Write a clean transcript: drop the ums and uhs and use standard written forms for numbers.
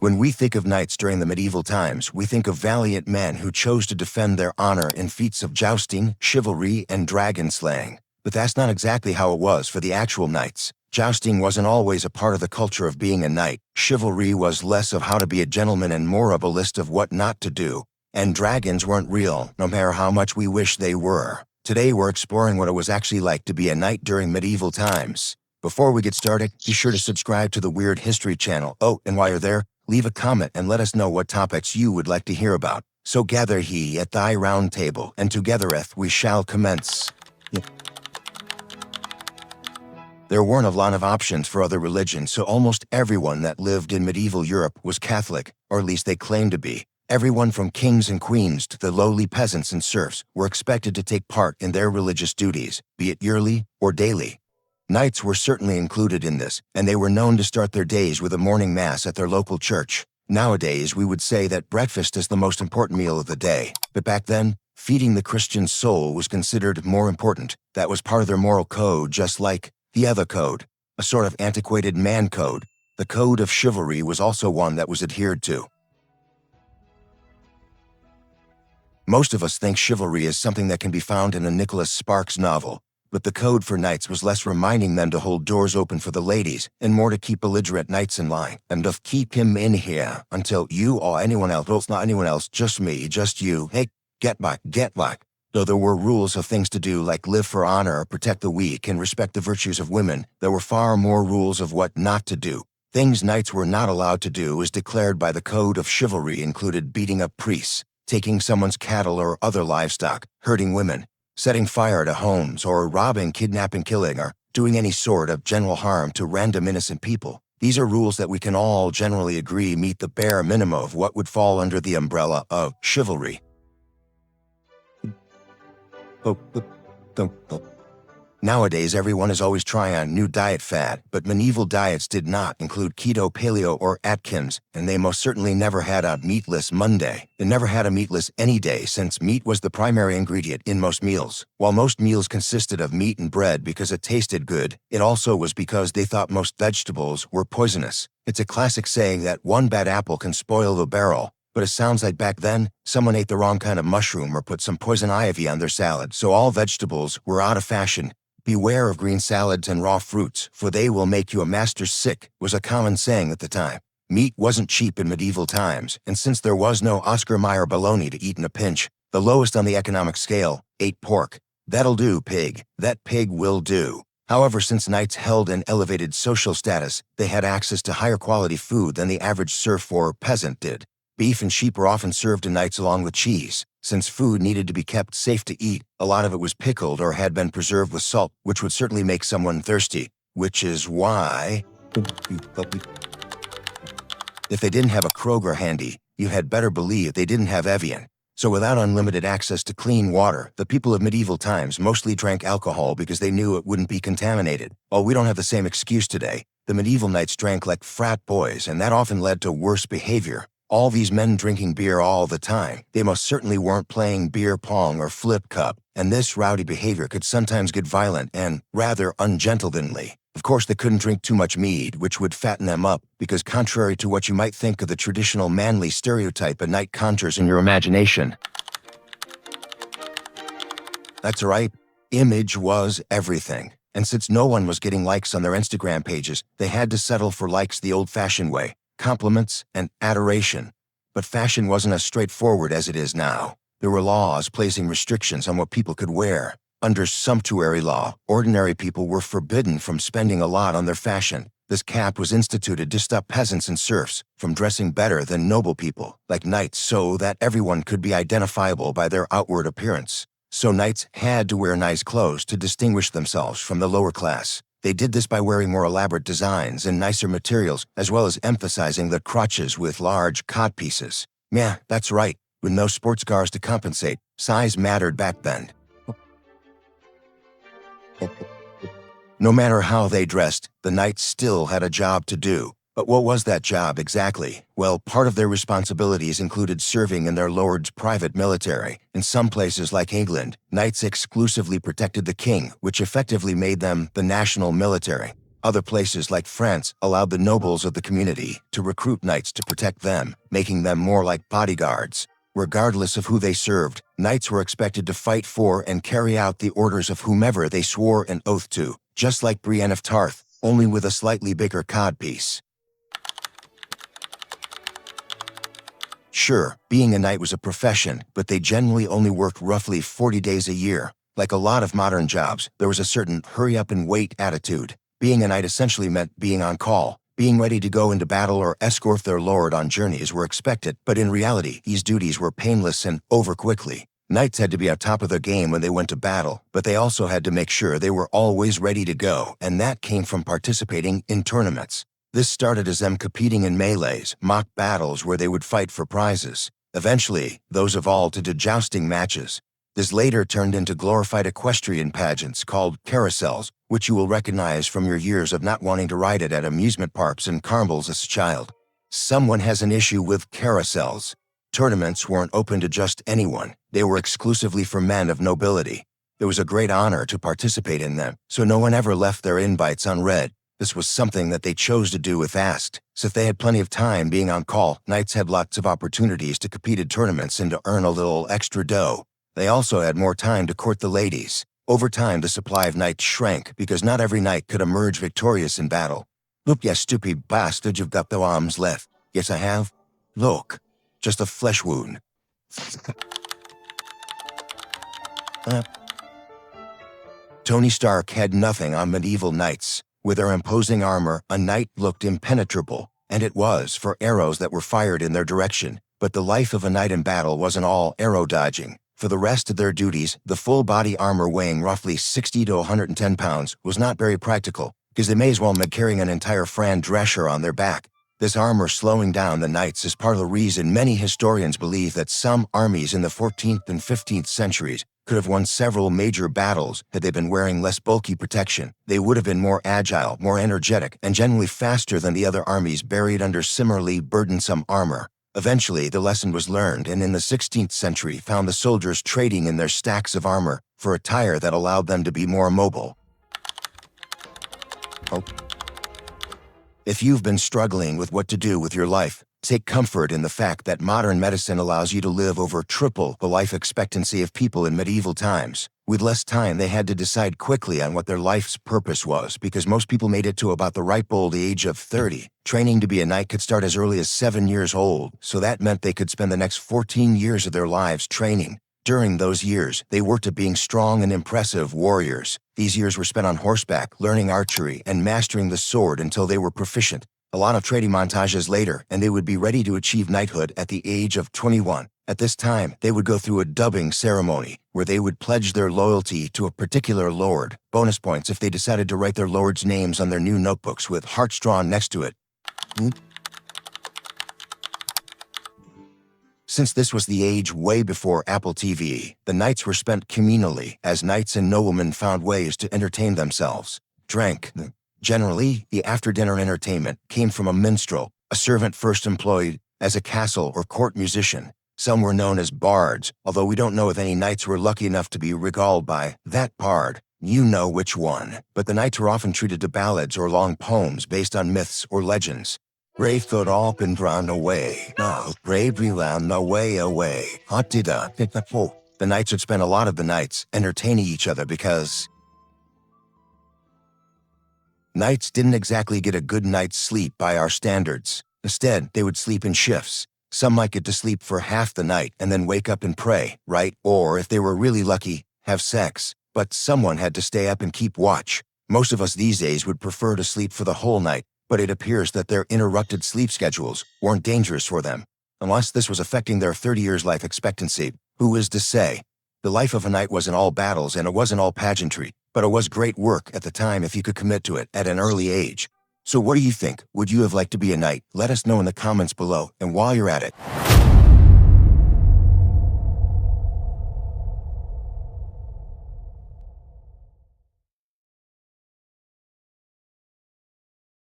When we think of knights during the medieval times, we think of valiant men who chose to defend their honor in feats of jousting, chivalry, and dragon slaying. But that's not exactly how it was for the actual knights. Jousting wasn't always a part of the culture of being a knight. Chivalry was less of how to be a gentleman and more of a list of what not to do. And dragons weren't real, no matter how much we wish they were. Today we're exploring what it was actually like to be a knight during medieval times. Before we get started, be sure to subscribe to the Weird History channel. Oh, and while you're there, leave a comment and let us know what topics you would like to hear about. So gather ye at thy round table, and togethereth we shall commence. There weren't a lot of options for other religions, so almost everyone that lived in medieval Europe was Catholic, or at least they claimed to be. Everyone from kings and queens to the lowly peasants and serfs were expected to take part in their religious duties, be it yearly or daily. Knights were certainly included in this, and they were known to start their days with a morning mass at their local church. Nowadays, we would say that breakfast is the most important meal of the day, but back then, feeding the Christian soul was considered more important. That was part of their moral code, just like the other code, a sort of antiquated man code. The code of chivalry was also one that was adhered to. Most of us think chivalry is something that can be found in a Nicholas Sparks novel, but the code for knights was less reminding them to hold doors open for the ladies and more to keep belligerent knights in line and to keep him in here until you or anyone else, not anyone else, just me, just you, hey, get back. Though there were rules of things to do like live for honor, protect the weak, and respect the virtues of women, there were far more rules of what not to do. Things knights were not allowed to do as declared by the code of chivalry included beating up priests, taking someone's cattle or other livestock, hurting women, setting fire to homes, or robbing, kidnapping, killing, or doing any sort of general harm to random innocent people. These are rules that we can all generally agree meet the bare minimum of what would fall under the umbrella of chivalry. Nowadays, everyone is always trying a new diet fad, but medieval diets did not include keto, paleo, or Atkins, and they most certainly never had a meatless Monday. They never had a meatless any day, since meat was the primary ingredient in most meals. While most meals consisted of meat and bread because it tasted good, it also was because they thought most vegetables were poisonous. It's a classic saying that one bad apple can spoil the barrel. But it sounds like back then, someone ate the wrong kind of mushroom or put some poison ivy on their salad, so all vegetables were out of fashion. Beware of green salads and raw fruits, for they will make you a master sick, was a common saying at the time. Meat wasn't cheap in medieval times, and since there was no Oscar Mayer bologna to eat in a pinch, the lowest on the economic scale ate pork. That'll do, pig. That pig will do. However, since knights held an elevated social status, they had access to higher quality food than the average serf or peasant did. Beef and sheep were often served to knights along with cheese. Since food needed to be kept safe to eat, a lot of it was pickled or had been preserved with salt, which would certainly make someone thirsty. Which is why, if they didn't have a Kroger handy, you had better believe they didn't have Evian. So without unlimited access to clean water, the people of medieval times mostly drank alcohol because they knew it wouldn't be contaminated. While we don't have the same excuse today, the medieval knights drank like frat boys, and that often led to worse behavior. All these men drinking beer all the time, they most certainly weren't playing beer pong or flip cup, and this rowdy behavior could sometimes get violent and rather ungentlemanly. Of course, they couldn't drink too much mead, which would fatten them up, because contrary to what you might think of the traditional manly stereotype a knight conjures in your imagination. That's right, image was everything. And since no one was getting likes on their Instagram pages, they had to settle for likes the old-fashioned way. Compliments and adoration. But fashion wasn't as straightforward as it is now. There were laws placing restrictions on what people could wear. Under sumptuary law, ordinary people were forbidden from spending a lot on their fashion. This cap was instituted to stop peasants and serfs from dressing better than noble people, like knights, so that everyone could be identifiable by their outward appearance. So knights had to wear nice clothes to distinguish themselves from the lower class. They did this by wearing more elaborate designs and nicer materials, as well as emphasizing the crotches with large codpieces. Yeah, that's right. With no sports cars to compensate, size mattered back then. No matter how they dressed, the knights still had a job to do. But what was that job exactly? Well, part of their responsibilities included serving in their lord's private military. In some places like England, knights exclusively protected the king, which effectively made them the national military. Other places like France allowed the nobles of the community to recruit knights to protect them, making them more like bodyguards. Regardless of who they served, knights were expected to fight for and carry out the orders of whomever they swore an oath to, just like Brienne of Tarth, only with a slightly bigger codpiece. Sure, being a knight was a profession, but they generally only worked roughly 40 days a year. Like a lot of modern jobs, there was a certain hurry-up-and-wait attitude. Being a knight essentially meant being on call. Being ready to go into battle or escort their lord on journeys were expected, but in reality, these duties were painless and over quickly. Knights had to be on top of their game when they went to battle, but they also had to make sure they were always ready to go, and that came from participating in tournaments. This started as them competing in melees, mock battles where they would fight for prizes. Eventually, those evolved into jousting matches. This later turned into glorified equestrian pageants called carousels, which you will recognize from your years of not wanting to ride it at amusement parks and carnivals as a child. Someone has an issue with carousels. Tournaments weren't open to just anyone. They were exclusively for men of nobility. It was a great honor to participate in them, so no one ever left their invites unread. This was something that they chose to do if asked. So if they had plenty of time being on call, knights had lots of opportunities to compete in tournaments and to earn a little extra dough. They also had more time to court the ladies. Over time, the supply of knights shrank because not every knight could emerge victorious in battle. Look, you stupid bastard, you've got no arms left. Yes, I have. Look, just a flesh wound. Tony Stark had nothing on medieval knights. With their imposing armor, a knight looked impenetrable, and it was for arrows that were fired in their direction. But the life of a knight in battle wasn't all arrow dodging. For the rest of their duties, the full-body armor weighing roughly 60 to 110 pounds was not very practical, because they may as well be carrying an entire Fran Drescher on their back. This armor slowing down the knights is part of the reason many historians believe that some armies in the 14th and 15th centuries could have won several major battles had they been wearing less bulky protection. They would have been more agile, more energetic, and generally faster than the other armies buried under similarly burdensome armor. Eventually, the lesson was learned, and in the 16th century found the soldiers trading in their stacks of armor for attire that allowed them to be more mobile. If you've been struggling with what to do with your life, take comfort in the fact that modern medicine allows you to live over triple the life expectancy of people in medieval times. With less time, they had to decide quickly on what their life's purpose was because most people made it to about the ripe old age of 30. Training to be a knight could start as early as 7 years old, so that meant they could spend the next 14 years of their lives training. During those years, they worked at being strong and impressive warriors. These years were spent on horseback, learning archery, and mastering the sword until they were proficient. A lot of training montages later, and they would be ready to achieve knighthood at the age of 21. At this time, they would go through a dubbing ceremony, where they would pledge their loyalty to a particular lord. Bonus points if they decided to write their lords' names on their new notebooks with hearts drawn next to it. Since this was the age way before Apple TV, the nights were spent communally, as knights and noblemen found ways to entertain themselves. Drank. Generally, the after-dinner entertainment came from a minstrel, a servant first employed as a castle or court musician. Some were known as bards, although we don't know if any knights were lucky enough to be regaled by that bard. You know which one. But the knights were often treated to ballads or long poems based on myths or legends. Brave thought all been drawn away. No, bravely ran away. The knights would spend a lot of the nights entertaining each other because knights didn't exactly get a good night's sleep by our standards. Instead, they would sleep in shifts. Some might get to sleep for half the night and then wake up and pray, right? Or, if they were really lucky, have sex. But someone had to stay up and keep watch. Most of us these days would prefer to sleep for the whole night, but it appears that their interrupted sleep schedules weren't dangerous for them. Unless this was affecting their 30 years life expectancy, who is to say? The life of a knight wasn't all battles and it wasn't all pageantry, but it was great work at the time if you could commit to it at an early age. So what do you think? Would you have liked to be a knight? Let us know in the comments below, and while you're at it,